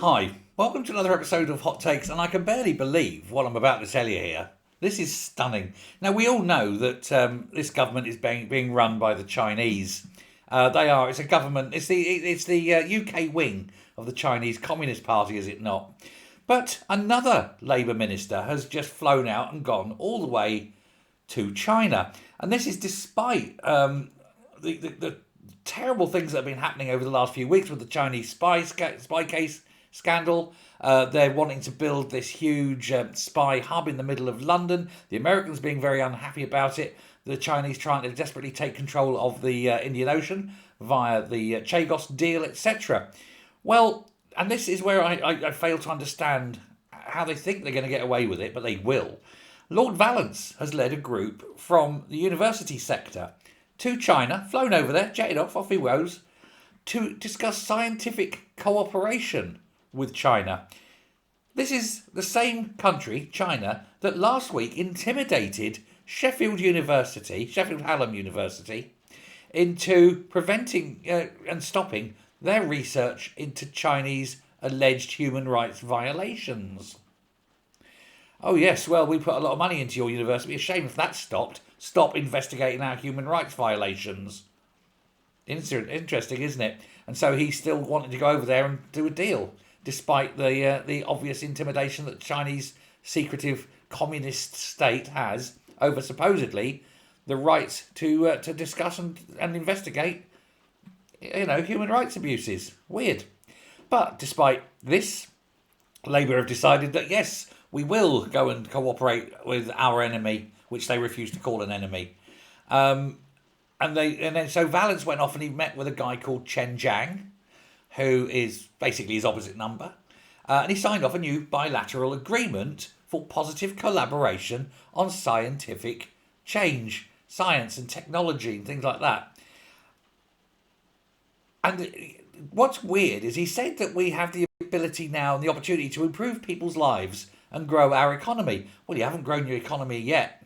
Hi, welcome to another episode of Hot Takes, and I can barely believe what I'm about to tell you here. This is stunning. Now, we all know that this government is being run by the Chinese. It's a government, it's the UK wing of the Chinese Communist Party, is it not? But another Labour minister has just flown out and gone all the way to China. And this is despite the terrible things that have been happening over the last few weeks with the Chinese spy case scandal. They're wanting to build this huge spy hub in the middle of London. The Americans being very unhappy about it. The Chinese trying to desperately take control of the Indian Ocean via the Chagos deal, etc. Well, and this is where I fail to understand how they think they're going to get away with it, but they will. Lord Valence has led a group from the university sector to China, flown over there, jetted off he goes, to discuss scientific cooperation with China. This is the same country, China, that last week intimidated Sheffield Hallam University, into preventing and stopping their research into Chinese alleged human rights violations. Oh yes, well, we put a lot of money into your university. It's a shame if that stopped. Stop investigating our human rights violations. Interesting, isn't it? And so he still wanted to go over there and do a deal, despite the obvious intimidation that the Chinese secretive communist state has over supposedly the right to discuss and investigate, human rights abuses. Weird. But despite this, Labour have decided that yes, we will go and cooperate with our enemy, which they refuse to call an enemy. So Valence went off and he met with a guy called Chen Jiang, who is basically his opposite number, and he signed off a new bilateral agreement for positive collaboration on scientific change, science and technology and things like that. And what's weird is he said that we have the ability now and the opportunity to improve people's lives and grow our economy. Well, you haven't grown your economy yet.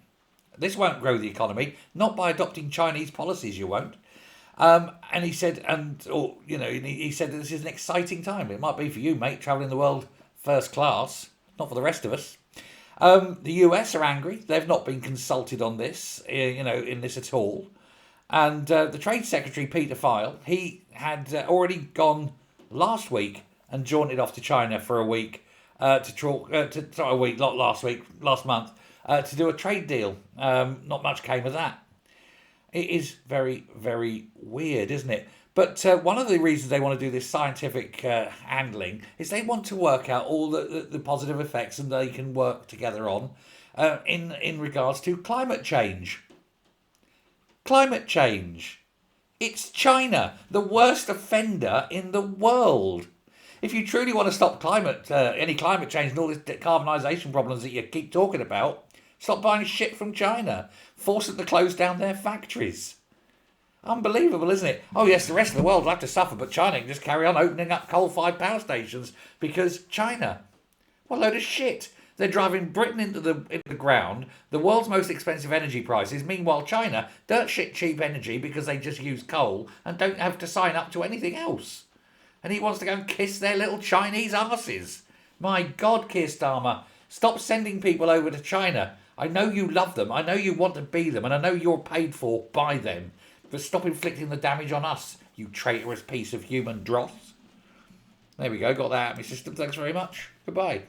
This won't grow the economy, not by adopting Chinese policies. You won't. And he said, he said that this is an exciting time. It might be for you, mate, travelling the world first class. Not for the rest of us. The US are angry. They've not been consulted on this, in this at all. And the Trade Secretary, Peter File, he had already gone last week and jaunted off to China for a week last month, to do a trade deal. Not much came of that. It is very, very weird, isn't it? But one of the reasons they want to do this scientific handling is they want to work out all the positive effects and they can work together on in regards to climate change. Climate change. It's China, the worst offender in the world. If you truly want to stop any climate change and all this decarbonisation problems that you keep talking about, stop buying shit from China. Force them to close down their factories. Unbelievable, isn't it? Oh yes, the rest of the world will have to suffer, but China can just carry on opening up coal-fired power stations because China. What a load of shit. They're driving Britain into the ground, the world's most expensive energy prices. Meanwhile, China, dirt shit cheap energy because they just use coal and don't have to sign up to anything else. And he wants to go and kiss their little Chinese arses. My God, Keir Starmer, stop sending people over to China. I know you love them, I know you want to be them, and I know you're paid for by them. But stop inflicting the damage on us, you traitorous piece of human dross. There we go, got that out of my system. Thanks very much. Goodbye.